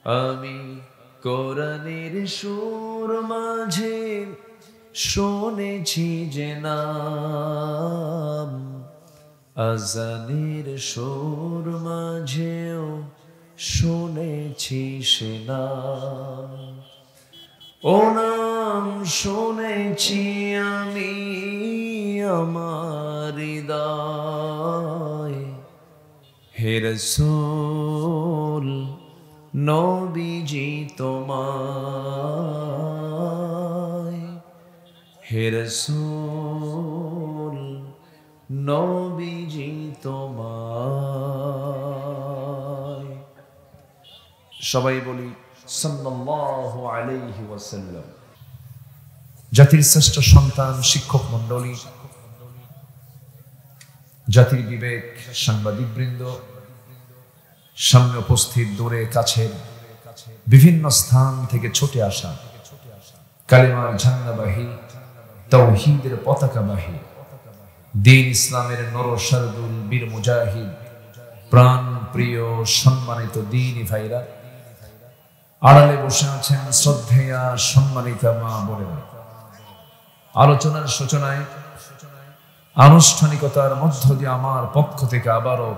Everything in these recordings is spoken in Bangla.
আমি কোরআনের সুর মাঝে শুনেছি যে নাম, আজানের সুর মাঝেও শুনেছি সে নাম। ও নাম শুনেছি আমি আমার হৃদয়ে, হে রাসূল নবীজি তোমায়, হে রাসূল নবীজি তোমায়। সবাই বলি সাল্লাল্লাহু আলাইহি ওয়াসাল্লাম। জাতির শ্রেষ্ঠ সন্তান, শিক্ষক মণ্ডলী, জাতির বিবেক, সাংবাদিকবৃন্দ, সামনে উপস্থিত, দূরে কাছে বিভিন্ন স্থান থেকে ছুটে আসা কালেমার ঝান্ডাবাহী, তাওহীদের পতাকাবাহী, দ্বীন ইসলামের নরশারদুল বীর মুজাহিদ, প্রাণ প্রিয় সম্মানিত দ্বীনী ভাইরা, আড়ালে বসে আছেন শ্রদ্ধেয়া সম্মানিতা মা বোনেরা। আলোচনার সূচনায় আনুষ্ঠানিকতার মধ্য দিয়ে আমার পক্ষ থেকে আবারও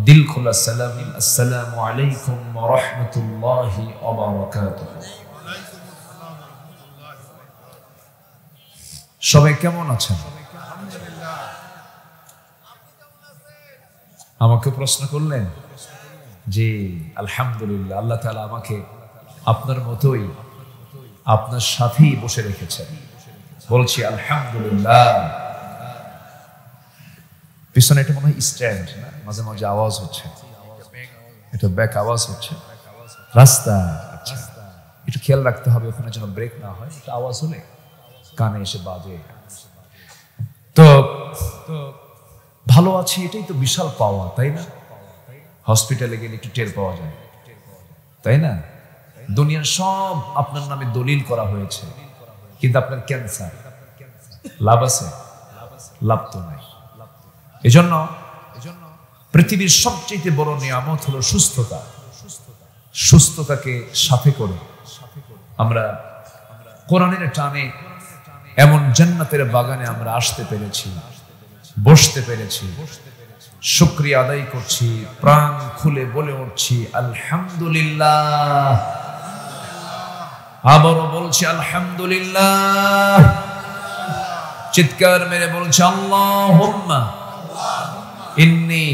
দিল খোলা সালাম, আসসালামু আলাইকুম ওয়া রাহমাতুল্লাহি ওয়া বারাকাতুহু। সবাই কেমন আছেন? আমাকে প্রশ্ন করলেন? জি আলহামদুলিল্লাহ, আল্লাহ তাআলা আমাকে আপনার মতোই আপনার সাথেই বসে রেখেছেন, বলছি আলহামদুলিল্লাহ। পিছনে এটা মনে হয় স্ট্যান্ড, মাঝে মাঝে আওয়াজ হচ্ছে, এটা ব্যাক আওয়াজ হচ্ছে রাস্তা। আচ্ছা, একটু খেয়াল রাখতে হবে ওখানে যেন ব্রেক না হয়, একটু আওয়াজ হলে কানে এসে বাজে। তো ভালো আছি, এটাই তো বিশাল পাওয়া, তাই না? হসপিটালে গেলে একটু টের পাওয়া যায়, তাই না? দুনিয়ার সব আপনার নামে দলিল করা হয়েছে, কিন্তু আপনার ক্যান্সার, লাভ আছে? লাভ তো নাই। এজন্য পৃথিবীর সবচেয়ে বড় নিয়ামত হলো সুস্থতা। সুস্থতাকে সাথে করে আমরা কোরআনের টানে এমন জান্নাতের বাগানে আমরা আসতে পেরেছি, বসতে পেরেছি। শুকরিয়া আদায় করছি, প্রাণ খুলে বলে উঠছি আলহামদুলিল্লাহ। আবারও বলছি আলহামদুলিল্লাহ। চিৎকার মেরে বলছি আল্লাহুম্মা ইন্নী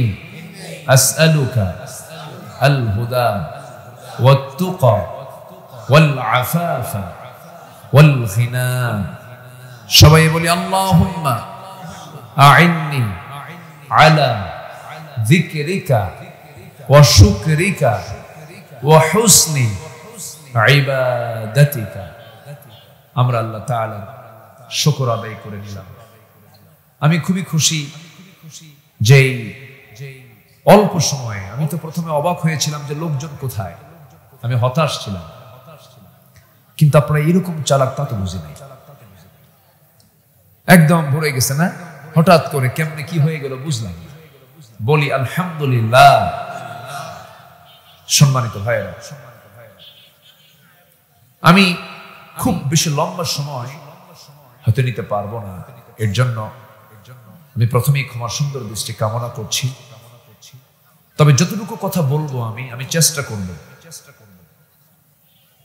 আসআলুকা আল হুদা ওয়াত তুকা ওয়াল আফাফা ওয়াল গিনা। সবাই বলি আল্লাহুম্মা আইন্নি আলা যিকরিকা ওয়া শুকরিকা ওয়া হুসনি ইবাদাতিকা। আমরা আল্লাহ তাআলা শুকর আদায় করে নিলাম। আমি খুবই খুশি যে অল্প সময়ে, আমি তো প্রথমে অবাক হয়েছিলাম যে লোকজন কোথায়, আমি হতাশ ছিলাম, কিন্তু আপনারা এরকম চালাক তা তো বুঝি নাই। একদম ভরে গেছে না, হঠাৎ করে কেমনে কি হয়ে গেল বুঝলাম। বলি আলহামদুলিল্লাহ। সম্মানিত ভাইয়েরা, আমি খুব বেশি লম্বা সময় হতে নিতে পারবো না, এর জন্য আমি প্রথমেই ক্ষমা সুন্দর দৃষ্টি কামনা করছি। তবে যতটুকু কথা বলবো আমি চেষ্টা করব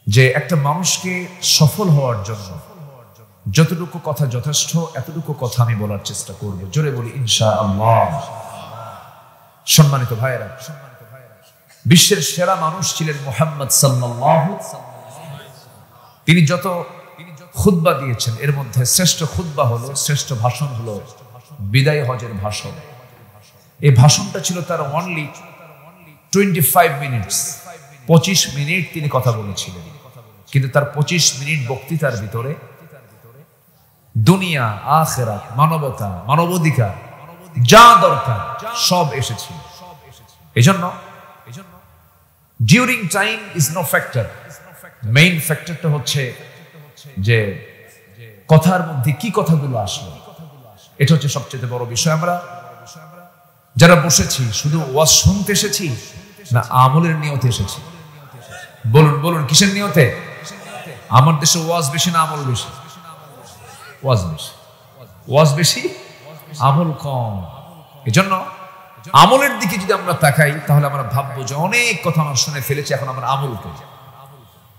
যে একটা মানুষকে সফল হওয়ার জন্য যতটুকু কথা যথেষ্ট, এতটুকু কথা আমি বলার চেষ্টা করব। জোরে বলি ইনশাআল্লাহ। সম্মানিত ভাইয়েরা, বিশ্বের সেরা মানুষ ছিলেন মুহাম্মদ সাল্লাল্লাহু। তিনি যত খুতবা দিয়েছেন, এর মধ্যে শ্রেষ্ঠ খুতবা হলো, শ্রেষ্ঠ ভাষণ হলো বিদায় হজের ভাষণ। এই ভাষণটা ছিল তার অনলি 25 মিনিটস, 25 মিনিট তিনি কথা বলেছিলেন। কিন্তু তার 25 মিনিট বক্তৃতার ভিতরে দুনিয়া, আখিরাত, মানবতা, মানবাধিকার যা দরকার সব এসেছিল। এজন্য during time is no factor, main ফ্যাক্টরটা হচ্ছে যে কথার মধ্যে কি কথাগুলো আসলো, এটা হচ্ছে সবচেয়ে বড় বিষয়। আমরা যারা বসেছি শুধু ওয়াজ শুনতে এসেছি না আমলের নিয়তে এসেছি? বলুন বলুন, কিসের নিয়তে? আমার দেশে ওয়াজ বেশি না আমল বেশি? ওয়াজ বেশি। ওয়াজ বেশি, আমল কম। এজন্য আমলের দিকে যদি আমরা তাকাই তাহলে আমরা ভাববো যে অনেক কথা আমরা শুনে ফেলেছি, এখন আমরা আমল করি।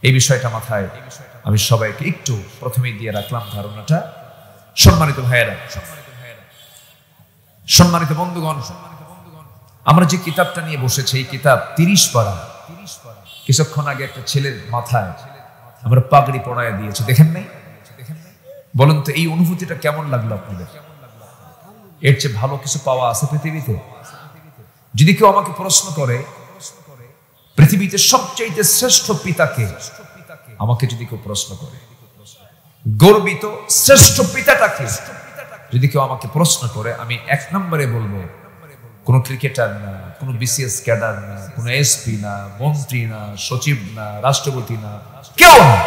এই বিষয়টা মাথায় আমি সবাইকে একটু প্রথমেই দিয়ে রাখলাম ধারণাটা। সম্মানিত ভাইয়েরা, সম্মানিত বন্ধুগণ, আমরা যে কিতাবটা নিয়ে বসেছি এই কিতাব 30 পারা। কিছুক্ষণ আগে একটা ছেলের মাথায় আমরা পাগড়ি পড়ায় দিয়েছি, দেখেন নাই? বলুন তো এই অনুভূতিটা কেমন লাগলো আপনাদের? এর চেয়ে ভালো কিছু পাওয়া আছে পৃথিবীতে? যদি কেউ আমাকে প্রশ্ন করে পৃথিবীতে সবচেয়ে শ্রেষ্ঠ পিতাকে, আমাকে যদি কেউ প্রশ্ন করে গর্বিত শ্রেষ্ঠ পিতাটাকে যদি কেউ আমাকে প্রশ্ন করে, আমি 1 নম্বরে বলবো কোন ক্রিকেটার না, কোন বিসিএস ক্যাডার না, কোন এসপি না, মন্ত্রী না, সচিব না, রাষ্ট্রপতি না, কেউ না।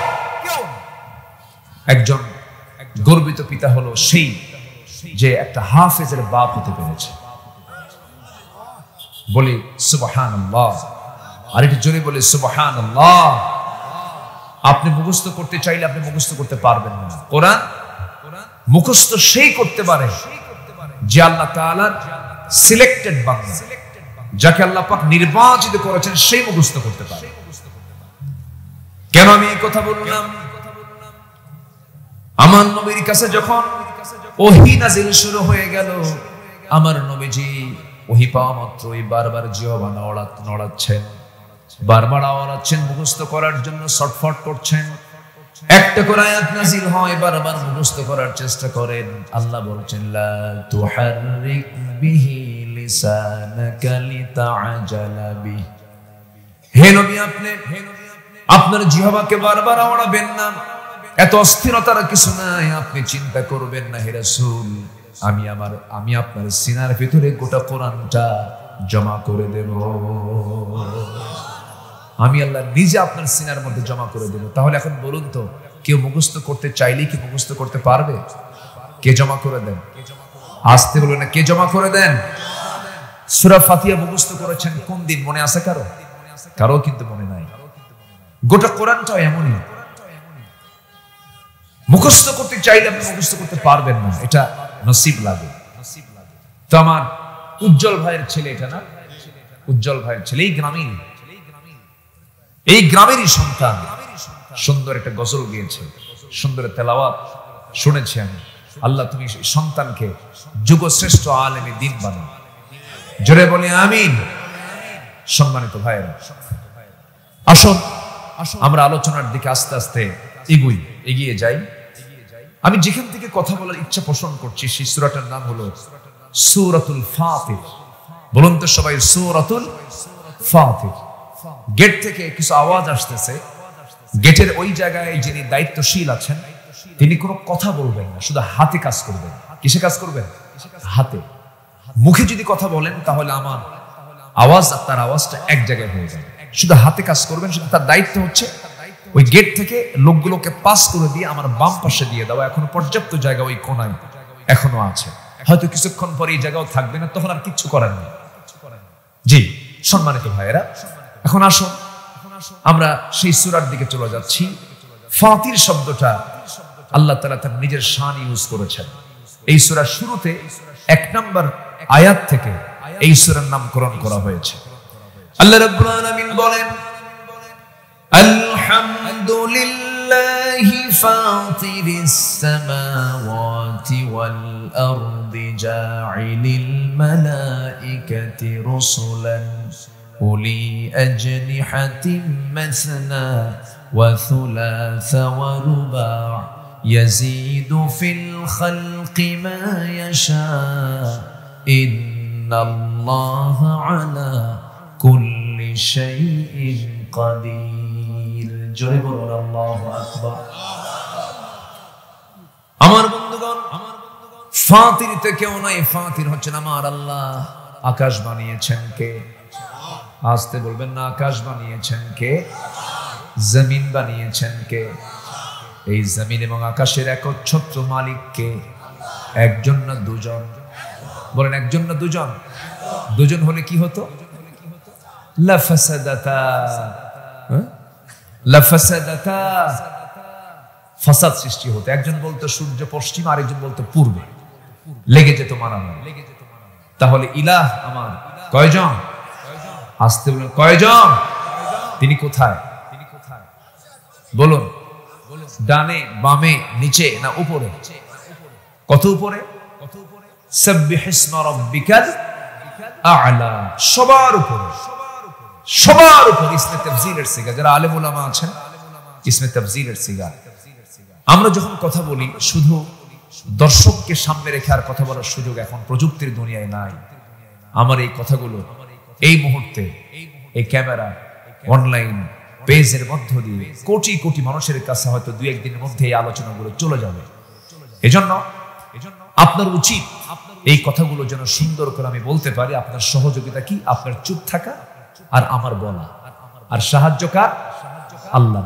একজন গর্বিত পিতা হলো সেই যে একটা হাফেজের বাপ হতে পেরেছে। বলি সুবহানাল্লাহ, আর একটু জোরে বলি সুবহানাল্লাহ। আপনি মুখস্থ করতে চাইলে আপনি মুখস্থ করতে পারবেন না। কোরআন মুখস্থ সেই করতে পারে যে আল্লাহ তাআলার সিলেক্টেড বান্দা, যাকে আল্লাহ পাক নির্বাচিত করেছেন, সেই মুখস্থ করতে পারে। কেন আমি এই কথা বললাম? আমার নবীর কাছে যখন ওহী নাযিল শুরু হয়ে গেল, আমার নবীজি ওহী পাওয়া মাত্রই বারবার জিহ্বা নড়াচ্ছেন, বারবার আওড়াচ্ছেন, মুখস্থ করার জন্য ছটফট করছেন। একটা করে আয়াত নাযিল হয়, বারবার মুখস্থ করার চেষ্টা করেন। আল্লাহ বলছেন লা তুহাররিক বিহি লিসানাকা লিতাআজালা বিহি। হে নবী, আপনি আপনার জিহ্বাকে বারবার আওড়াবেন না, এত অস্থিরতার কিছু নাই, আপনি চিন্তা করবেন না। হে রাসূল, আমি আপনার সিনার ভিতরে গোটা কোরআনটা জমা করে দেব। আমি আল্লাহ নিজে আপনার সিনার মধ্যে জমা করে দেব। তাহলে এখন বলুন তো, কেউ মুখস্থ করতে চাইলেই কি মুখস্থ করতে পারবে? কে জমা করে দেন? আসতে বলুন না, কে জমা করে দেন? সূরা ফাতিহা মুখস্থ করেছেন কোন দিন মনে আছে কারো? কারো কিন্তু মনে নাই। গোটা কোরআনটা এমনই, মুখস্থ করতে চাইলে আপনি মুখস্থ করতে পারবেন না, এটা নসিব লাগে। তো আমার উজ্জ্বল ভাইয়ের ছেলে, এটা না উজ্জ্বল ভাইয়ের ছেলে, এই গ্রামেরই সন্তান, সুন্দর একটা গজল গিয়েছে, সুন্দর তেলাওয়াত শুনেছি আমি। আল্লাহ তুমি সন্তানকে যুগশ্রেষ্ঠ আলেমে দ্বীন বানাও, জোরে বলি আমিন। সম্মানিত ভাইয়েরা, আসুন আমরা আলোচনার দিকে আস্তে আস্তে এগিয়ে যাই। আমি যেখান থেকে কথা বলার ইচ্ছা পোষণ করছি সেই সূরাটার নাম হলো সূরাতুল ফাতির। বলুন তো সবাই সূরাতুল ফাতির। গেট থেকে কিছু আওয়াজ আসতেছে, গেটের ওই জায়গায় যিনি দায়িত্বশীল আছেন তিনি কোনো কথা বলবেন না, শুধু হাতে কাজ করবেন। কিসে কাজ করবেন? হাতে। মুখে যদি কথা বলেন তাহলে আমার আওয়াজ আর তার আওয়াজটা এক জায়গায় হয়ে যাবে। শুধু হাতে কাজ করবেন, শুধু তার দায়িত্ব হচ্ছে ওই গেট থেকে লোকগুলোকে পাস করে দিয়ে আমার বাম পাশে দিয়ে দেওয়া। এখনো পর্যাপ্ত জায়গা ওই কোনায় এখনো আছে, হয়তো কিছুক্ষণ পরে এই জায়গাও থাকবে না, তখন আর কিচ্ছু করার নেই। জি সম্মানিত ভাইয়েরা, এখন আসুন আমরা সেই সূরার দিকে চলে যাচ্ছি। ফাতির শব্দটা আল্লাহ তাআলা তার নিজের শান ইউজ করেছেন। এই সূরার শুরুতে 1 নম্বর আয়াত থেকে এই সূরার নামকরণ করা হয়েছে। আল্লাহ রাব্বুল আলামিন বলেন, আলহামদুলিল্লাহি ফাতিরিস সামাওয়াতি ওয়াল আরদি জাইলিল মালাইকাতি রুসুলান উলি আজনিহাতিন মাসনা ওয়া থুলাসা ওয়া রুবা' ইয়াজিদু ফিল খালকি মা ইয়াশা ইন্নাল্লাহা আলা কুল্লি শাইইন কাদির। জোরে বলুন আল্লাহু আকবার। আমার বন্ধুগণ, ফাতিরতে কেউ নাই, ফাতির হচ্ছেন আমার আল্লাহ। আকাশ বানিয়েছেন কে? আসতে বলবেন না, আকাশ বানিয়েছেন কে? জমিন বানিয়েছেন কে? এই জমিন এবং আকাশের একচ্ছত্র মালিক কে? একজন না দুজন? বলেন একজন না দুজন? দুজন হলে কি হতো? লাফাসাদাতা, লাফাসাদাতা, ফাসাদ সৃষ্টি হতো। একজন বলতো সূর্য পশ্চিম, আরেকজন বলতো পূর্বে, লেগে যেত মারামারি। তাহলে ইলাহ আমার কয়জন? আসতে বলুন, কয়জন? তিনি কোথায়? বলুন, ডানে বামে নিচে না উপরে? কত উপরে? সাব্বিহিসমা রাব্বিকাল আ'লা, সবার উপরে, সবার উপরে। ইসমে তাফজিলের সিগা, যারা আলেম উলামা আছেন, ইসমে তাফজিলের সিগা। আমরা যখন কথা বলি, শুধু দর্শককে সামনে রেখে আর কথা বলার সুযোগ এখন প্রযুক্তির দুনিয়ায় নাই। আমার এই কথাগুলো এই মুহূর্তে এই ক্যামেরা, অনলাইন পেজের মধ্য দিয়ে কোটি কোটি মানুষের কাছে হয়তো দুই একদিনের মধ্যে এই আলোচনাগুলো চলে যাবে। এজন্য আপনার উচিত এই কথাগুলো যেন সুন্দর করে আমি বলতে পারি। আপনার সহযোগিতা কি? আপনার চুপ থাকা আর আমার বলা। আর সাহায্য কার? আল্লাহ।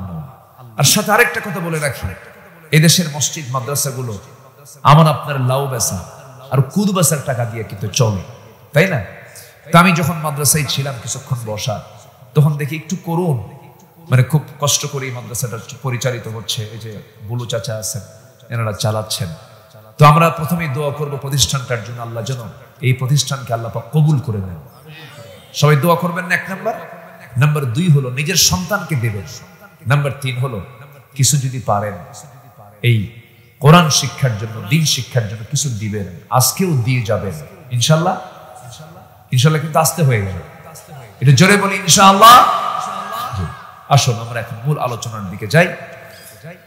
আর সাথে আরেকটা কথা বলে রাখি, এদেশের মসজিদ মাদ্রাসাগুলো আমার আপনার লাউ বেচা আর কুদ বেচার টাকা দিয়ে কিন্তু চলে, তাই না? তা আমি যখন মাদ্রাসায় ছিলাম কিছুক্ষণ বসা, তখন দেখি একটু করুন, মানে খুব কষ্ট করে এই মাদ্রাসাটা পরিচালিত হচ্ছে। এই যে বুলু চাচা আছেন, এনারা চালাচ্ছেন। তো আমরা প্রথমেই দোয়া করব প্রতিষ্ঠানটার জন্য, আল্লাহ যেন এই প্রতিষ্ঠানকে আল্লাহ পাক কবুল করে নেন। সবাই দোয়া করবেন না? এক নাম্বার। নাম্বার 2 হলো নিজের সন্তানকে দেবেন। নাম্বার 3 হলো কিছু যদি পারেন এই কোরআন শিক্ষার জন্য, দ্বীন শিক্ষার জন্য কিছু দিবেন। আজকেও দিয়ে যাবেন ইনশাআল্লাহ। ইনশাআল্লাহ কিন্তু আসতে হয়ে গেল, এটা জোরে বলি ইনশাআল্লাহ। আসুন আমরা এখন মূল আলোচনার দিকে যাই।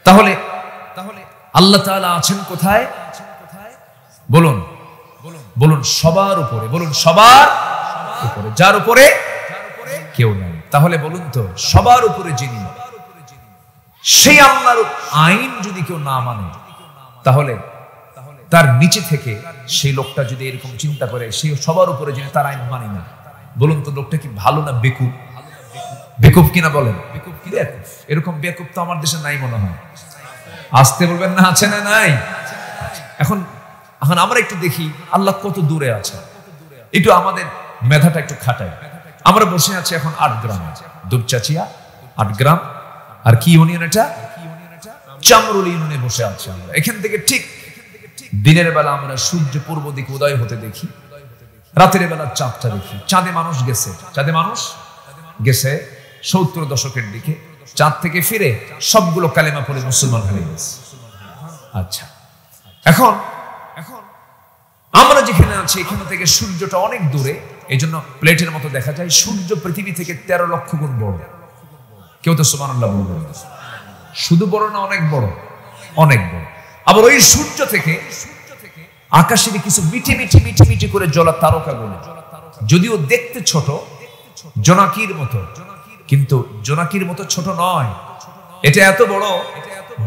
তাহলে আল্লাহ তাআলা আছেন কোথায়? বলুন, বলুন সবার উপরে, বলুন সবার উপরে, যার উপরে কেউ নাই। তাহলে বলুন তো, সবার উপরে যিনি, সেই আল্লাহর আইন যদি কেউ না মানে, তাহলে তার নিচে থেকে সেই লোকটা যদি এরকম চিন্তা করে সেই সবার উপরে যিনি, তার আইন মানে না, বলুন তো লোকটা কি ভালো না বেকুব? বেকুব কিনা বলেন? এরকম বেকুব তো আমার দেশে নাই মনে হয়। আসতে বলবেন না, আছে না নাই? এখন আমরা একটু দেখি আল্লাহ কত দূরে আছে, একটু আমাদের মেধাটা একটু খাটাই। আমরা বসে আছি এখন 8 গ্রামে, দুপচাচিয়া 8 গ্রাম। আর কি ইউনিয়ন এটা? চামরুল ইউনিয়নে বসে আছি আমরা। এখান থেকে ঠিক দিনের বেলা আমরা সূর্য পূর্ব দিকে উদয় হতে দেখি, রাতের বেলা চাঁদটা দেখি। চাঁদে মানুষ গেছে, চাঁদে মানুষ গেছে 70 দশকের দিকে। চাঁদ থেকে ফিরে সবগুলো কালেমা পড়ে মুসলমান হয়ে গেছে। আচ্ছা, এখন আমরা যেখানে আছি এখান থেকে সূর্যটা অনেক দূরে, এই জন্য প্লেটের মতো দেখা যায়। সূর্য পৃথিবী থেকে 13 লক্ষ গুণ বড়। কেউ তো সুবহানাল্লাহ বলবেন? শুধু বড় না, অনেক বড়, অনেক বড়। আবার ওই সূর্য থেকে আকাশের কিছু মিটি মিটি মিটি মিটি করে জ্বলা তারকাগুলো, যদিও দেখতে ছোট, জোনাকির মতো, কিন্তু জোনাকির মতো ছোট নয়। এটা এত বড়।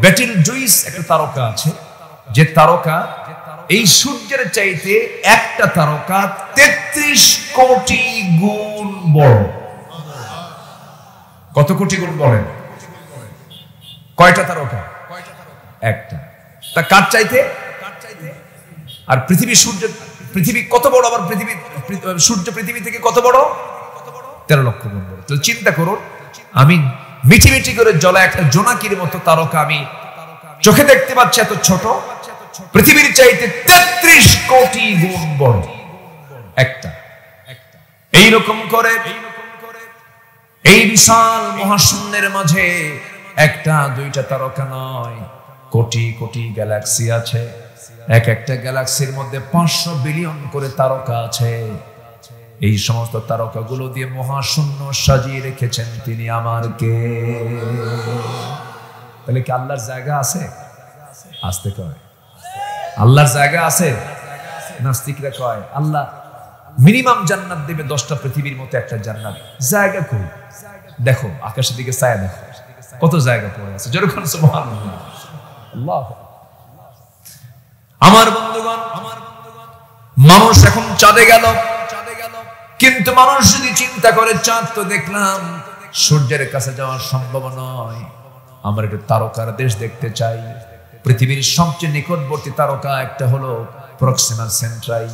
বেটেল জুইস একটা তারকা আছে, যে তারকা এই সূর্যের চাইতে একটা তারকা 33 কোটি গুণ বড়। কত কোটি গুণ বলেন? কয়টা তারকা? একটা। তা কার চাইতে? আর পৃথিবী কত বড়? আবার সূর্য পৃথিবী থেকে কত বড়? 13 লক্ষ গুণ বড়। তো চিন্তা করুন, আমি মিটি মিটি করে জ্বলা একটা জোনাকির মতো তারকা আমি চোখে দেখতে পাচ্ছি এত ছোট, পৃথিবীর চাইতে 33 কোটি গুণ বড় একটা। এইরকম করে এই বিশাল মহাশূন্যের মাঝে একটা দুইটা তারকা নয়, কোটি কোটি গ্যালাক্সি আছে। এক একটা গ্যালাক্সির মধ্যে 500 বিলিয়ন করে তারকা আছে। এই সমস্ত তারকাগুলো দিয়ে মহাশূন্য সাজিয়ে রেখেছেন তিনি আমার কে। তাহলে কি আল্লাহর জায়গা আছে? আসতে কয় আল্লাহর জায়গা আছে। নাস্তিকরা কয় আল্লাহ মিনিমাম জান্নাত দেবে 10টা পৃথিবীর মতো একটা জান্নাত। জায়গা কই? দেখো আকাশের দিকে ছায়া দেখো, কত জায়গা পড়ে আছে। যেরকম সুবহানাল্লাহ। আল্লাহ। আমার বন্ধুগণ, মানুষ এখন চাঁদে গেল, কিন্তু মানুষ যদি চিন্তা করে চাঁদ তো দেখলাম, সূর্যের কাছে যাওয়া সম্ভব নয়, আমরা একটু তারকার দেশ দেখতে চাই। পৃথিবীর সবচেয়ে নিকটবর্তী তারকা একটা হলো প্রক্সিমা সেন্ট্রাই।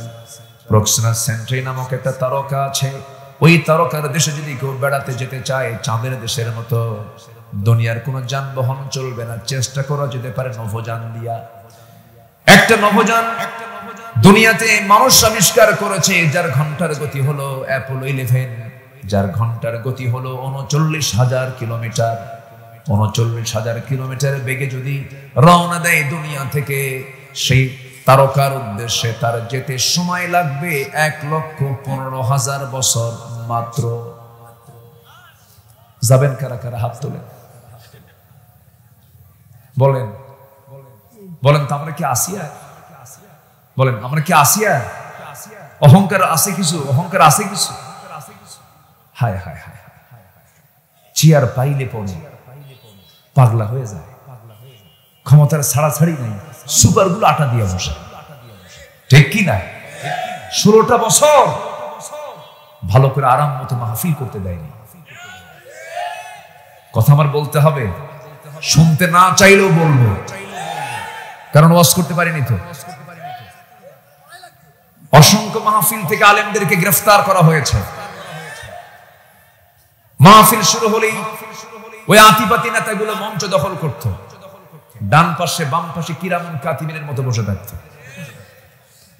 প্রক্সিমা সেন্ট্রাই নামক একটা তারকা আছে। ওই তারকার দেশে যদি কেউ বেড়াতে যেতে চায়, চাঁদের দেশের মতো, দুনিয়ার কোনো যানবাহন চলবে না, চেষ্টা করা যেতে পারে নভোযান দিয়া। একটা নভোযান দুনিয়াতে মানুষ আবিষ্কার করেছে, যার ঘন্টার গতি হলো অ্যাপোলো 11, যার ঘন্টার গতি হলো 39,000 কিলোমিটার। 39,000 কিলোমিটার বেগে যদি রওনা দেয় দুনিয়া থেকে সেই তারকার উদ্দেশ্যে, তার যেতে সময় লাগবে 1,15,000 বছর মাত্র। যাবেন কারা কারা? হাত তোলেন, বলেন বলেন তো আমরা কি আসিয়া? বলেন আমরা কি আসিয়া? অহংকার আছে কিছু, অহংকার আছে কিছু। হায় হায় হায়, চেয়ার পাইলে পড়ে পাগলা হয়ে যায়, ক্ষমতার ছাড়াছাড়ি নাই, সুপারগুলো আটা দিয়ে বসে, ঠিক কি না? 16টা বছর ভালো করে আরাম মতো মাহফিল করতে দেয়নি। কথা আমার বলতে হবে, শুনতে না চাইলেও বলবো, কারণ ওয়াজ করতে পারিনি তো। অসংখ্য মাহফিল থেকে আলেমদেরকে গ্রেফতার করা হয়েছে। মাহফিল শুরু হলেই ওই আতিপাতি নেতাগুলো মঞ্চ দখল করত, ডান পাশে বাম পাশে কিরামুন কাতিবিনের মতো বসে থাকত,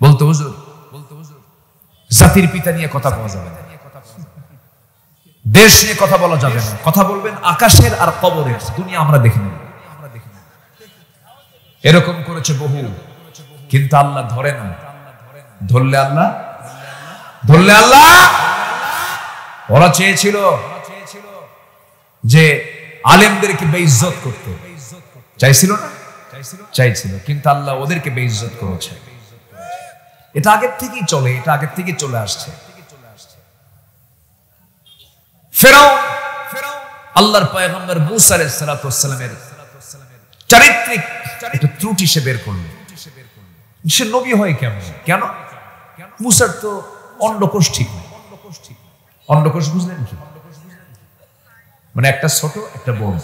বলতো হুজুর জাতির পিতা নিয়ে কথা বলা যাবে না, দেশ নিয়ে কথা বলা যাবে না, কথা বলবেন আকাশের আর কবরের, দুনিয়া আমরা দেখি না। এরকম করেছে বহু, কিন্তু আল্লাহ ধরে না। ধরলে আল্লাহ, ধরলে আল্লাহ। ওরা চেয়েছিল যে আলেমদেরকে বেইজ্জত করতে, চাইছিল না? চাইছিল, কিন্তু আল্লাহ ওদেরকে বেইজ্জত করেছে। এটা আগের থেকেই চলে, এটা আগের থেকে চলে আসছে। ফেরাউন আল্লাহর পয়গম্বর মূসা আলাইহিস সালাতু ওয়াস সালামের চারিত্রিক একটা ত্রুটি সে বের করল। সে নবী হয় কেমন? কেন? মূসার তো অন্ডকোষ ঠিক নেই। অন্ডকোষ বুঝলেন কি? মানে একটা ছোট একটা বড়।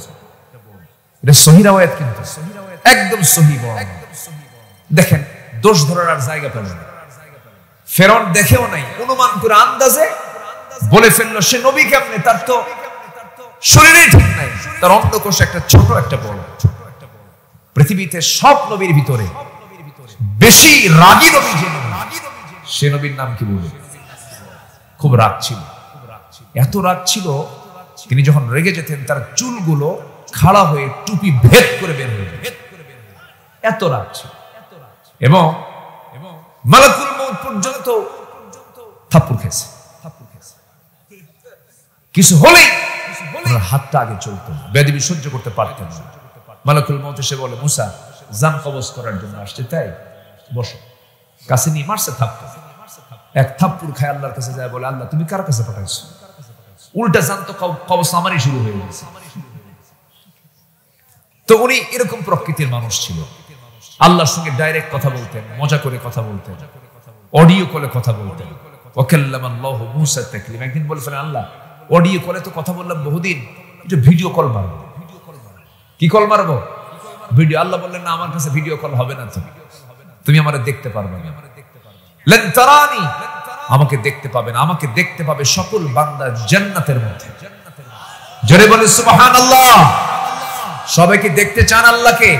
এটা সহিহ রাওয়ায়াত, কিন্তু একদম সহিহ বর্ণনা। দেখেন, দোষ ধরার আর জায়গা পেল না। ফেরাউন দেখেও নাই, অনুমান করে আন্দাজে বলে ফেললো সে নবী কেমনে, তার তো শরীরে ঠিক নাই, তার অন্ডকোষ একটা ছোট একটা বড়। পৃথিবীতে সব নবীর ভিতরে বেশি রাগী নবী যে নবী, সে নবীর নাম কি বলবো? খুব রাগ ছিল, এত রাগ ছিল তিনি যখন রেগে যেতেন তার চুলগুলো খাড়া হয়ে টুপি ভেদ করে বের হয়ে যেত, এত রাগ ছিল। এবং মালাকুল মউত পর্যন্ত থাপ্পড় খেয়েছে। কিছু হলেই ওনার হাতটা আগে চলতো, বেয়াদবি সহ্য করতে পারতেন না। মালাকুল মউত এসে বলে, মুসা জান কবজ করার জন্য আসছে, তাই বসো। কাছে নিয়ে মারছে থাপ্পড়, এক থাপ্পড় খায় আল্লাহর কাছে যায়, বলে আল্লাহ তুমি কার কাছে পাঠাইছো? উল্টা জান তো কবজ আমারই শুরু হয়ে গেছে। তো উনি এরকম প্রকৃতির মানুষ ছিল, আল্লাহর সঙ্গে ডাইরেক্ট কথা বলতেন, মজা করে কথা বলতেন, অডিও কলে কথা বলতেন। ওয়াকাল্লামাল্লাহু মূসা তাকলিমা। একদিন বলে ফেলেন, আল্লাহ অডিও কলে তো কথা বললাম বহুদিন, একটু ভিডিও কল মারবো। কি কল মারবো? ভিডিও। আল্লাহ বললেন, না, আমার কাছে ভিডিও কল হবে না, তুমি আমারে দেখতে পারবে না। লান তারানি, আমাকে দেখতে পাবে না, আমাকে দেখতে পাবে সকল বান্দা জান্নাতের মধ্যে। জোরে বলে সুবহানাল্লাহ। সবাইকে দেখতে চান আল্লাহকে?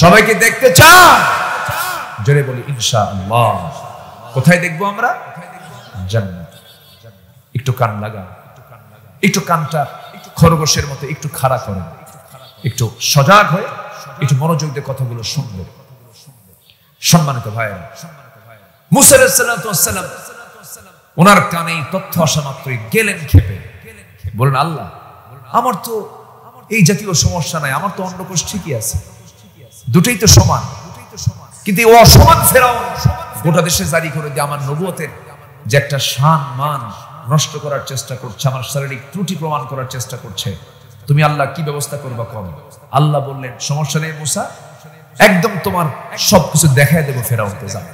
সবাইকে দেখতে চান? জোরে বলি ইনশাআল্লাহ। কোথায় দেখবো আমরা? জান্নাত। একটু কান লাগা, একটু কানটা খরগোশের মতো একটু খাড়া করেন, একটু সজাগ হয়ে একটু মনোযোগ দিয়ে কথাগুলো শুনবে। সম্মানিত ভাইরা, মূসা আলাইহিস সালাম ওনার কানে তথ্য আসা মাত্রই গেলেন ক্ষেপে, বলেন আল্লাহ আমার তো এই জাতীয় সমস্যা নাই, আমার তো অন্ডকোষ ঠিকই আছে, দুটোই তো সমান। কিন্তু এই অসমান ফেরাউন গোটা দেশে জারি করে দিয়ে আমার নবুয়তের যে একটা শান মান নষ্ট করার চেষ্টা করছে, আমার শারীরিক ত্রুটি প্রমাণ করার চেষ্টা করছে। তুমি আল্লাহ কি ব্যবস্থা করবা কর। আল্লাহ বললেন, সমস্যা নেই মূসা, একদম তোমার সবকিছু দেখায় দেবো ফেরাউনকে, যাও।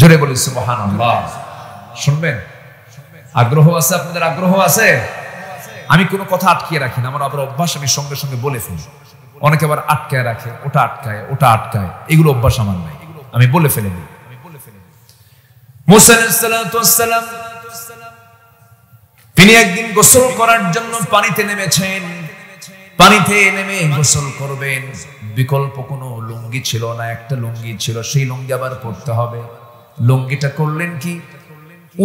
জোরে বলি সুবহানাল্লাহ। শুনবেন? আগ্রহ আছে আপনাদের? আগ্রহ আছে? আমি কোনো কথা আটকিয়ে রাখি না, আমার আবার অভ্যাস, আমি সঙ্গে সঙ্গে বলে ফেলি। অনেকে আবার আটকায় রাখে, ওটা আটকায় ওটা আটকায়, এগুলো অভ্যাস আমার নাই, আমি বলে ফেলে দিই। মুসা আলাইহিস সালাতু ওয়াস সালাম তিনি একদিন গোসল করার জন্য পানিতে নেমেছেন। পানিতে নেমে গোসল করবেন, বিকল্প কোনো লুঙ্গি ছিল না, একটা লুঙ্গি ছিল, সেই লুঙ্গি আবার পরতে হবে। লুঙ্গিটা করলেন কি,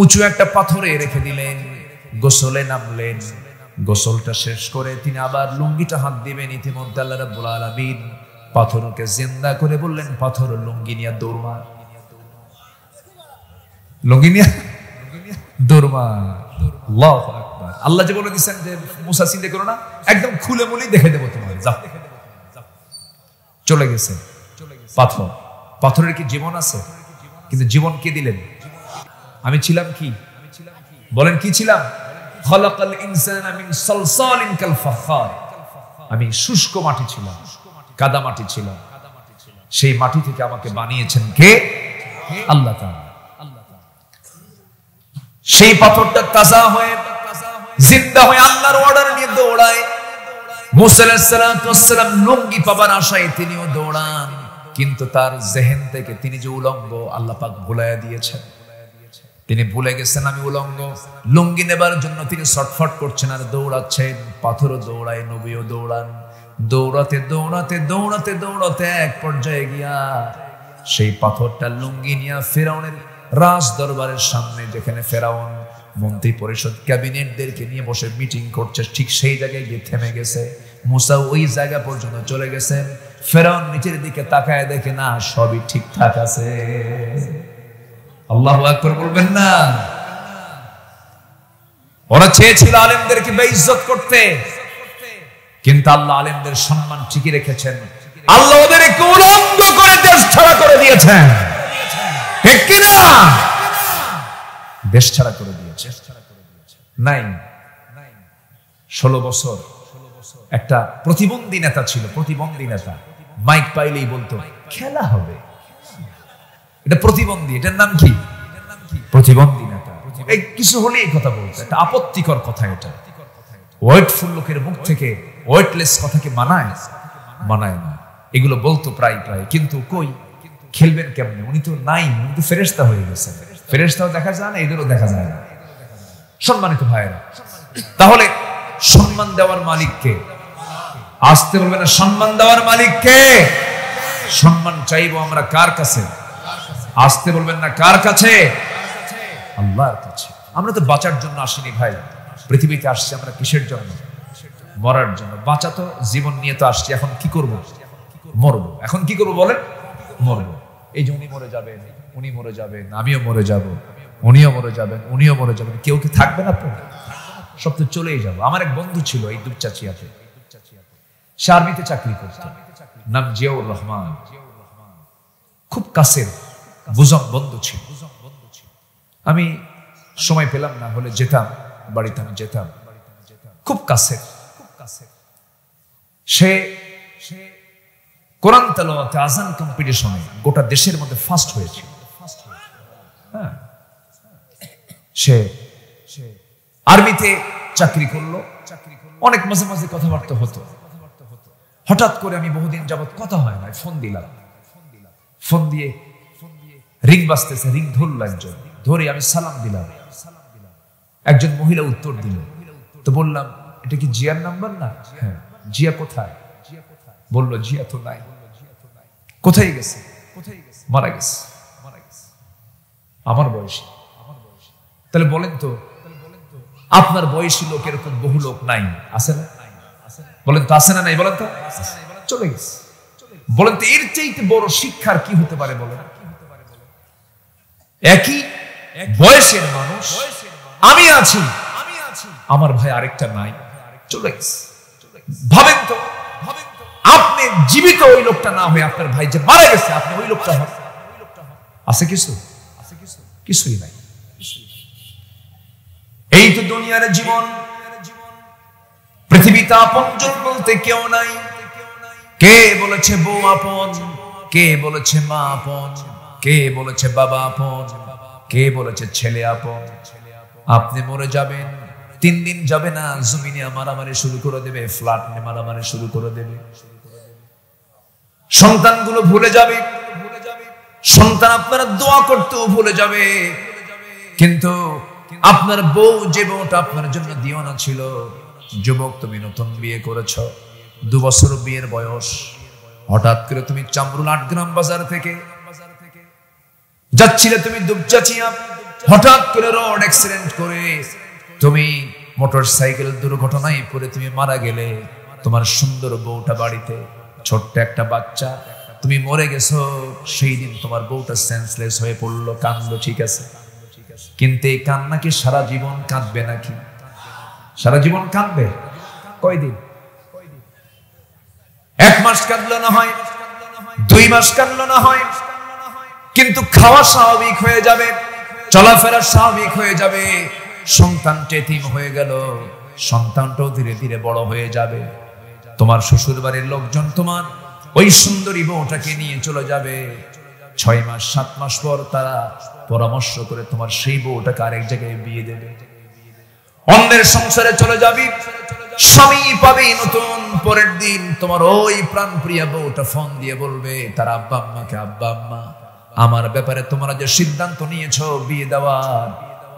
উঁচু একটা পাথরে রেখে দিলেন, গোসলে নামলেন। গোসলটা শেষ করে তিনি আবার লুঙ্গিটা হাত দিবেন, ইতিমধ্যে আল্লাহ রাব্বুল আলামিন পাথরকে জিন্দা করে বললেন, পাথর লুঙ্গি নিয়ে দৌড় মার, লুঙ্গি নিয়ে দৌড় মার। আল্লাহু আকবার। আল্লাহ যে বলে দিয়েছেন যে মুসা চিন্তা করো না, একদম খুলে মুলেই দেখে দেবো তোমার, যাও। চলে গেছে পাথর। পাথরের কি জীবন আছে? কিন্তু জীবন কে দিলেন? আমি ছিলাম কি বলেন, কি ছিলাম? খালাকাল ইনসানা মিন সালসালিন কাল ফাখার। আমি শুষ্ক মাটি ছিলাম, কাদা মাটি ছিলাম, সেই মাটি থেকে আমাকে বানিয়েছেন কে? আল্লাহ তাআলা। সেই পাথরটা তাজা হয়ে জিন্দা হয়ে আল্লাহর অর্ডার নিয়ে দৌড়ায়। মুসা আলাইহিস সালাতু ওয়াস সালাম লুঙ্গি পাবার আশায় তিনিও দৌড়ান, কিন্তু তার জেহেন থেকে তিনি যে উলঙ্গ আল্লাহ পাক ভুলাইয়া দিয়েছেন। তিনি ভুলে গেছেন আমি উলঙ্গ। লুঙ্গি নেবার জন্য তিনি ছটফট করছেন আর দৌড়াচ্ছেন। পাথরও দৌড়ায়, নবীও দৌড়ান। দৌড়াতে দৌড়াতে দৌড়াতে দৌড়াতে এক পর্যায়ে গিয়া সেই পাথরটা লুঙ্গি নিয়ে ফেরাউনের রাজ দরবারের সামনে, যেখানে ফেরাউন মন্ত্রী পরিষদ ক্যাবিনেটদেরকে নিয়ে বসে মিটিং করছে, ঠিক সেই জায়গায় গিয়ে থেমে গেছে। মুসা ওই জায়গা পর্যন্ত চলে গেছেন। ফেরাউন নিচের দিকে তাকায় দেখে না, সবই ঠিকঠাক আছে। আল্লাহু আকবার বলবেন না? ওরা চেয়েছিল আলেমদেরকে বেইজ্জত করতে, কিন্তু আল্লাহ আলেমদের সম্মান ঠিকই রেখেছেন। আল্লাহ ওদেরকে উলঙ্গ করে দেশ ছাড়া করে দিয়েছেন, ঠিক কিনা? দেশ ছাড়া করে দিয়েছে। নাই 16 বছর একটা প্রতিবন্ধী নেতা ছিল, প্রতিবন্ধী নেতা। মাইক পাইলেই বলতো খেলা হবে। এটা প্রতিবন্ধী, এটার নাম কি? প্রতিবন্ধী নেতা। এই কিছু হলে এই কথা বলতো, একটা আপত্তিকর কথা। এটা ওয়েটফুল লোকের মুখ থেকে ওয়েটলেস কথাকে মানায়? মানায় না। এগুলো বলতো প্রায় প্রায়, কিন্তু কই খেলবেন কেমনে? উনি তো নাই, উনি তো ফেরেশতা হয়ে গেছে। ফেরেশতাও দেখা যায় না, এদেরও দেখা যায় না। সম্মানিত ভাইয়েরা, তাহলে সম্মান দেওয়ার মালিক কে? আসতে বলবে না, সম্মান দেওয়ার মালিক কে? সম্মান চাইবো আমরা কার কাছে? আসতে বলবেন না, কার কাছে? আল্লাহর কাছে। আমরা তো বাঁচার জন্য আসিনি ভাই, পৃথিবীতে আসছি আমরা কিসের জন্য? মরার জন্য। বাঁচা তো জীবন নিয়ে তো আসছি, এখন কি করব? মরবো। এখন কি করবো বলেন? মরবো। এই যে উনি মরে যাবেন, উনি মরে যাবেন, আমিও মরে যাব, উনিও মরে যাবেন, উনিও মরে যাবেন। কেউ কি থাকবে না? সব তো চলেই যাবো। আমার এক বন্ধু ছিল এই দুপচাচিয়াতে, সে আর্মিতে চাকরি করত, নাম জিয়াউর রহমান। খুব কাছের বুজম বন্ধু ছিল। আমি সময় পেলাম না হলে যেতাম বাড়িতে, আমি যেতাম। খুব কাছের। সে কোরআন তেলাওয়াতে আযান কম্পিটিশনে গোটা দেশের মধ্যে ফার্স্ট হয়েছে। হ্যাঁ, সে আর্মিতে চাকরি করলো, অনেক মাঝে মাঝে কথাবার্তা হতো। হঠাৎ করে আমি বহুদিন যাবত কথা হয় না, ফোন দিলাম। ফোন দিয়ে রিং বাজতেছে, রিং ধরল একজন, ধরে আমি সালাম দিলাম। একজন মহিলা উত্তর দিল। তো বললাম, এটা কি জিয়ার নাম্বার না? হ্যাঁ। জিয়া কোথায়? বলল, জিয়া তো নাই। কোথায় গেছে? মারা গেছে। আমার বয়সী। তাহলে বলেন তো, আপনার বয়সী লোক এরকম বহু লোক নাই? আছে না? বলেন তো, আছে না নাই? বলেন তো। চলে গেছে। বলেন তো, এর চাইতে বড় শিক্ষার কি হতে পারে? বলেন। একই বয়সের মানুষ, আমি আছি, আমার ভাই আরেকটা নাই, চলে গেছে। ভাবেন তো, আপনি জীবিত ওই লোকটা না হয়ে আপনার ভাই যে মারা গেছে, আপনি ওই লোকটা হন। আছে কিছু? কিছুই নাই। এই তো দুনিয়ার জীবন। পৃথিবীতে আপনজন বলতে কেউ নাই। কে বলেছে বউ আপন? কে বলেছে মা আপন? কে বলেছে বাবা আপন? কে বলেছে ছেলে আপন? আপনি মরে যাবেন, 3 দিন যাবে না জমিনে মারামারি শুরু করে দেবে, ফ্ল্যাট নিয়ে মারামারি শুরু করে দেবে। সন্তানগুলো ভুলে যাবে, সন্তান আপনারা দোয়া করতেও ভুলে যাবে। কিন্তু আপনার বউ, যে বউটা আপনার জন্য দিওয়ানা ছিল, যুবক তুমি নতুন বিয়ে করেছ, 2 বছর বিয়ের বয়স, হঠাৎ করে তুমি চামরুল 8 গ্রাম বাজার থেকে যাচ্ছিলে তুমি দুপচাচিয়া, হঠাৎ করে রোড অ্যাক্সিডেন্ট করে তুমি মোটরসাইকেল দুর্ঘটনায় পড়ে তুমি মারা গেলে। তোমার সুন্দর বউটা বাড়িতে, ছোট্ট একটা বাচ্চা, তুমি মরে গেছো। সেই দিন তোমার বউটা সেন্সলেস হয়ে পড়লো, কাঁদলো, ঠিক আছে, কিন্তু এই কান্না কি সারা জীবন কাঁদবে নাকি? সারা জীবন কাঁদবে? কয়দিন? 1 মাস কাঁদলো না হয়, 2 মাস কাঁদলো না হয়, কিন্তু খাওয়া স্বাভাবিক হয়ে যাবে, চলাফেরা স্বাভাবিক হয়ে যাবে। সন্তান এতিম হয়ে গেল, সন্তানটাও ধীরে ধীরে বড় হয়ে যাবে। তোমার শ্বশুর বাড়ির লোকজন তোমার ওই সুন্দরী বউটাকে নিয়ে চলে যাবে। 6 মাস 7 মাস পর তারা পরামর্শ করে তোমার সেই বউটাকে আরেক জায়গায় বিয়ে দেবে, অন্যের সংসারে চলে যাবি, স্বামী পাবি নতুন। পরের দিন তোমার ওই প্রাণপ্রিয়া বউটা ফোন দিয়ে বলবে তার আব্বা আম্মাকে, আব্বা আম্মা, আমার ব্যাপারে তোমরা যে সিদ্ধান্ত নিয়েছো বিয়ে দেওয়ার,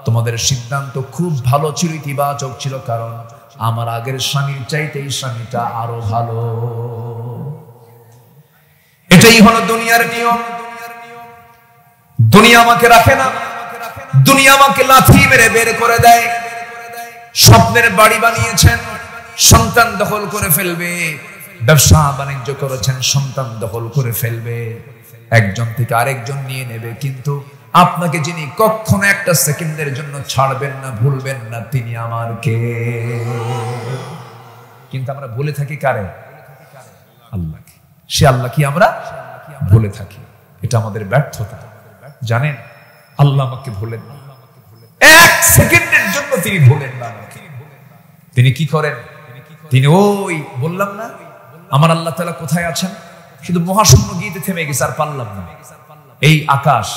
তোমাদের সিদ্ধান্ত খুব ভালো ছিল, ইতিবাচক ছিল, কারণ আমার আগের স্বামীর চাইতে এই স্বামীটা আরো ভালো। এটাই হলো দুনিয়ার নিয়ম। দুনিয়া আমাকে রাখে না, দুনিয়া আমাকে লাথি মেরে বের করে দেয়। স্বপ্নের বাড়ি বানিয়েছেন, সন্তান দখল করে ফেলবে। ব্যবসা বাণিজ্য করেছেন, সন্তান দখল করে ফেলবে, একজন থেকে আরেকজন নিয়ে নেবে। কিন্তু আপনাকে যিনি কখনো একটা সেকেন্ডের জন্য ছাড়বেন না, ভুলবেন না, তিনি আমার কে? কিন্তু আমরা ভুলে থাকি কারে? আল্লাহকে। সে আল্লাহ কি আমরা ভুলে থাকি, এটা আমাদের ব্যর্থতা। জানেন, আল্লাহ আমাকে ভুলেন না, 1 সেকেন্ডের জন্য তিনি ভুলেন না আমাকে। তিনি কি করেন? তিনি ওই বললাম না, আমার আল্লাহ তাআলা কোথায় আছেন? শুধু মহাশূন্য গীতে থেমে গেছে, আর পারলাম না। এই আকাশ,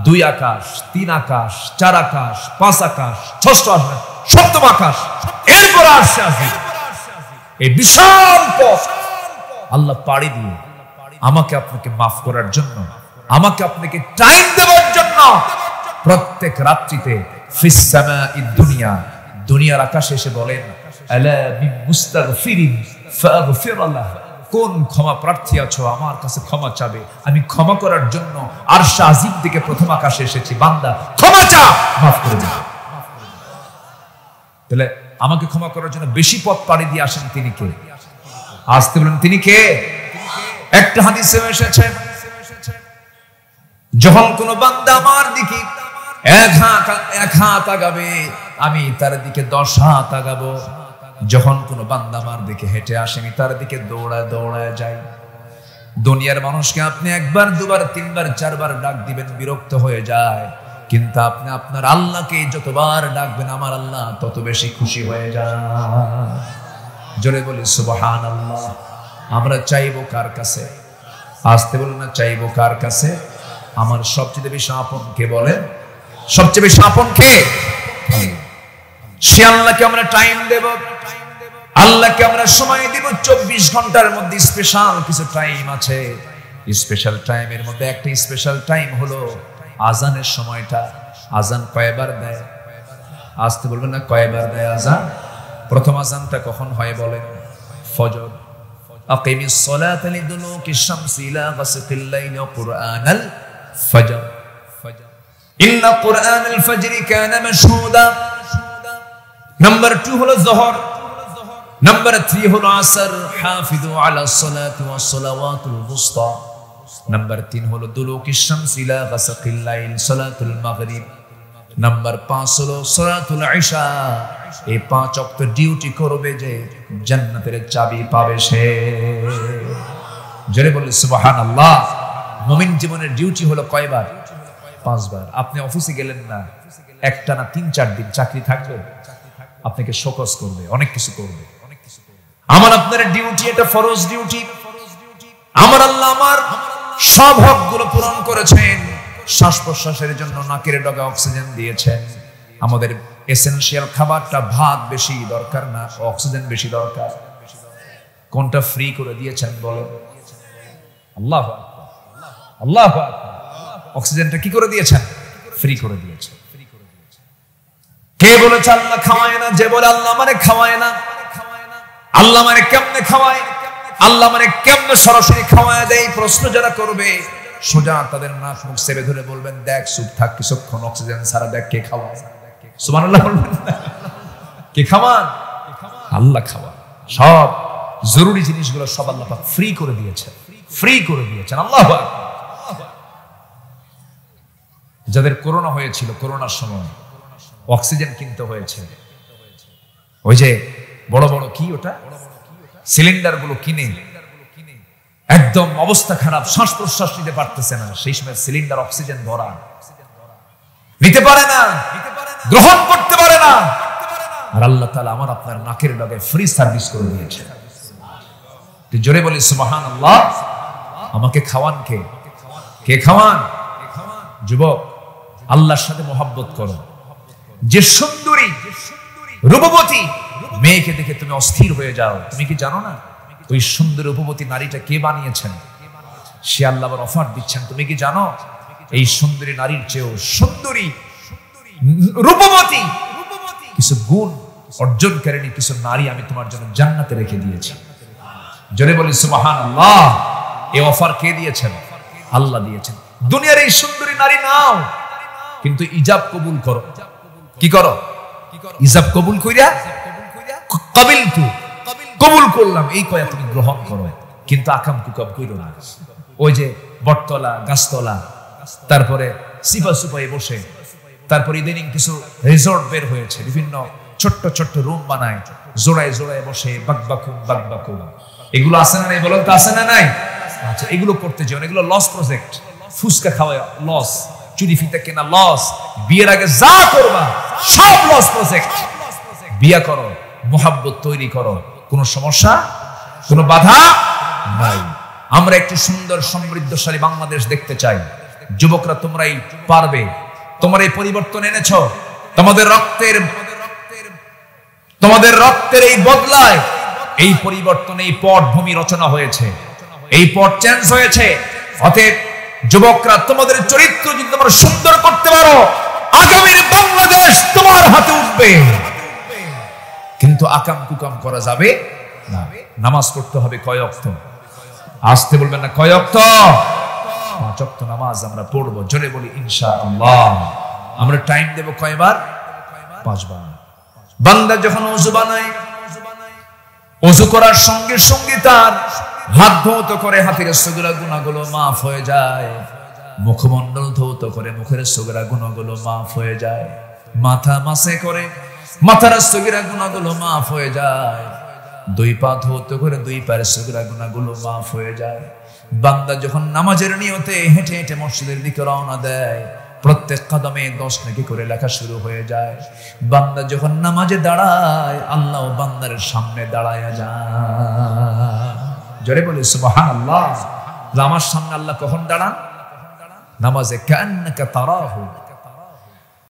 2 আকাশ, 3 আকাশ, 4 আকাশ, 5 আকাশ, 6ষ্ঠ আকাশ, 7ম আকাশ, এরপর আসছে আসবে এই বিশাল পথ আল্লাহ পাড়ি দিয়ে আমাকে আপনাকে মাফ করার জন্য, আমাকে আপনাকে টাইম দেওয়ার জন্য প্রত্যেক রাত্রিতে ফিস সামাঈদ দুনিয়া, দুনিয়ার আকাশে এসে বলেন, আলা মিন মুস্তাগফিরিন ফাগফির লাহু, কোন ক্ষমা প্রার্থী আছো, আমার কাছে ক্ষমা চাবে, আমি ক্ষমা করার জন্য আরশ আজিম থেকে প্রথম আকাশে এসেছি, বান্দা ক্ষমা চা, মাফ করে দাও। তাহলে আমাকে ক্ষমা করার জন্য বেশি পথ পাড়ি দিয়ে আসেন তিনি কে? আসতে বলেন তিনি কে? একটা হাদিসে এসেছে, যখন কোন বান্দা আমার দিকে 1 হাত আগাবে, আমি তার দিকে 10 হাত আগাবো। যখন কোন বান্দা আমার দিকে হেঁটে আসে, আমি তার দিকে দৌড়ায় দৌড়ায় যাই। দুনিয়ার মানুষকে আপনি 1 বার 2 বার 3 বার 4 বার ডাক দিবেন, বিরক্ত হয়ে যায়, কিন্তু আপনি আপনার আল্লাহকে যতবার ডাকবেন, আমার আল্লাহ তত বেশি খুশি হয়ে যায়। জোরে বলি সুবহানাল্লাহ। আমরা চাইবো কার কাছে? আসতে বলুন না, চাইবো কার কাছে? আমার সবচেয়ে বেশি আপন কে? বলেন, সবচেয়ে বেশি আপন কে? সে আল্লাহকে আমরা টাইম দেব, আল্লাহকে আমরা সময় দিব। 24 ঘন্টার মধ্যে স্পেশাল কিছু টাইম আছে। স্পেশাল টাইমের মধ্যে একটা স্পেশাল টাইম হলো আজানের সময়টা। আজান কয়বার দেয়? আসতে বলবেন না, কয়বার দেয় আজান? প্রথম আজানটা কখন হয় বলেন? ফজর। আকিমিস সালাতা লিদুলুকিশ শামসি ইলা গাসকিল লাইলি ওয়া কুরআনাল ফজর, ইন্না কুরআনাল ফজরি কানা মাশহুদা। নাম্বার 2 হলো যোহর, নাম্বার 3 হলো আসর, হাফিজু আলাস সালাতি ওয়াস সালাওয়াতুল বুসতা। নাম্বার 3 হলো দুলুকিশ শামসি ইলা গাসকিল লাইল, সালাতুল মাগরিব। নাম্বার 5 হলো সালাতুল ইশা। এই 5 ওয়াক্ত ডিউটি করবে যে জান্নাতের চাবি পাবে সে। জোরে বলি সুবহানাল্লাহ। মুমিন জীবনের ডিউটি হলো কয়বার? 5 বার। আপনি অফিসে গেলেন না, একটা না 3-4 দিন চাকরি থাকবে, আপনাকে শোকজ করবে, অনেক কিছু করবে। আমার আপনার ডিউটি, এটা ফরজ ডিউটি। আমার আল্লাহ আমার সব হকগুলো পূরণ করেছেন। শ্বাস প্রশ্বাসের জন্য নাকের ডগা অক্সিজেন দিয়েছেন। আমাদের এসেনশিয়াল খাবারটা ভাত বেশি দরকার না, অক্সিজেন বেশি দরকার। কোনটা ফ্রি করে দিয়েছেন বলেন? আল্লাহু আকবার, আল্লাহু আকবার। অক্সিজেনটা কি করে দিয়েছেন? ফ্রি করে দিয়েছেন। কে বলেছে আল্লাহ খাওয়ায় না? যে বলে আল্লাহ মানে খাওয়ায় না, আল্লাহ মানে কেমনে খাওয়ায়, আল্লাহ মানে কেমনে সরাসরি খাওয়ায় দেয়, প্রশ্ন যারা করবে সোজা তাদের নাক মুখ চেপে ধরে বলবেন, দেখ চুপ থাক কিছুক্ষণ, অক্সিজেন ছাড়া দেখ কে খাওয়ায়। সুবহানাল্লাহ বলবেন না? কে খাওয়ান? আল্লাহ খাওয়ান। সব জরুরি জিনিসগুলো সব আল্লাহ পাক ফ্রি করে দিয়েছেন, ফ্রি করে দিয়েছেন। আল্লাহু আকবার। যাদের করোনা হয়েছিল, করোনার সময় অক্সিজেন কিনতে হয়েছে, ওই যে বড় বড় কি ওটা সিলিন্ডার গুলো কিনে একদম অবস্থা খারাপ, শ্বাস প্রশ্বাস নিতে পারতেছে না, সেই সময় সিলিন্ডার অক্সিজেন ভরা, নিতে পারে না, গ্রহণ করতে পারে না, আর আল্লাহ তাআলা আমার আপনার নাকের লগে ফ্রি সার্ভিস করে দিয়েছে। তুই জোরে বলি সুবহানাল্লাহ। আমাকে খাওয়ান কে? কে খাওয়ান? যুবক, আল্লাহর সাথে মহব্বত করো। যে সুন্দরী রূপবতী মেয়েকে দেখে তুমি অস্থির হয়ে যাও, তুমি কি জানো না ওই সুন্দর রূপবতী নারীটা কে বানিয়েছেন? সে আল্লাহ আবার অফার দিচ্ছেন, তুমি কি জানো এই সুন্দরী নারীর চেয়েও সুন্দরী রূপবতী কিছু গুণ অর্জনকারিণী কিছু নারী আমি তোমার জন্য জান্নাতে রেখে দিয়েছি। জোরে বলি সুবহানাল্লাহ। এই অফার কে দিয়েছেন? আল্লাহ দিয়েছেন। দুনিয়ার এই সুন্দরী নারী নাও, কিন্তু ইজাব কবুল করো। কি করো? ইজাব কবুল কইরা কবিলতু, কবুল করলাম এই কয়া তুমি গ্রহণ করো, কিন্তু আকাম কুকাম কইরো না। ওই যে বটতলা গাছতলা, তারপরে সিফা সুপায় বসে, তারপর ইদানিং কিছু রিসোর্ট বের হয়েছে, বিভিন্ন ছোট্ট ছোট্ট রুম বানায়, জোড়ায় জোড়ায় বসে বাকবাকুম বাকবাকুম, এগুলো আছে না নাই? বলেন তো আছে না নাই? আচ্ছা, এগুলো করতে যাও, এগুলো লস প্রজেক্ট। ফুসকা খাওয়া লস, চুরি ফিতা কেনা লস, বিয়ের আগে যা করবা সব লস প্রজেক্ট। বিয়া করো, মোহাব্বত তৈরি করো, কোনো সমস্যা, কোনো বাধা নাই। আমরা একটি সুন্দর সমৃদ্ধশালী বাংলাদেশ দেখতে চাই। যুবকরা তোমরাই পারবে, তোমরা এই পরিবর্তন এনেছো, তোমাদের রক্তের এই বদলায় এই পরিবর্তন, এই পটভূমি রচনা হয়েছে, এই পট চেঞ্জ হয়েছে। অতএব যুবকরা তোমাদের চরিত্র যদি তোমরা সুন্দর করতে পারো, আগামীর বাংলাদেশ তোমার হাতে উঠবে। কিন্তু আকাম কুকাম করা যাবে না। নামাজ পড়তে হবে কয় ওয়াক্ত? আসতে বলবেন না, কয় ওয়াক্ত? 5 ওয়াক্ত নামাজ আমরা পড়বো। জোরে বলি ইনশাআল্লাহ। আমরা টাইম দেব কয়বার? 5 বার। বান্দা যখন ওযু বানায়, ওযু করার সঙ্গে সঙ্গে তার হাত ধৌত করে হাতের সগরা গুনাহগুলো মাফ হয়ে যায়, মুখমণ্ডল ধৌত করে মুখের সগরা গুনাহগুলো মাফ হয়ে যায়, মাথা মাসে করে মাথার সগরা গুনাহগুলো মাফ হয়ে যায়, 2 পা ধৌত করে 2 পায়ের সগরা গুনাহগুলো মাফ হয়ে যায়। বান্দা যখন নামাজের নিয়তে হেঁটে হেঁটে মসজিদের দিকে রওনা দেয়, প্রত্যেক কদমে 10 নেকি করে লেখা শুরু হয়ে যায়। বান্দা যখন নামাজে দাঁড়ায়, আল্লাহ বান্দার সামনে দাঁড়ায়া যায়। জোরে বলি সুবহানাল্লাহ। আমার সামনে আল্লাহ কখন দাঁড়ান? নামাজে কান্নাকা তারাহু,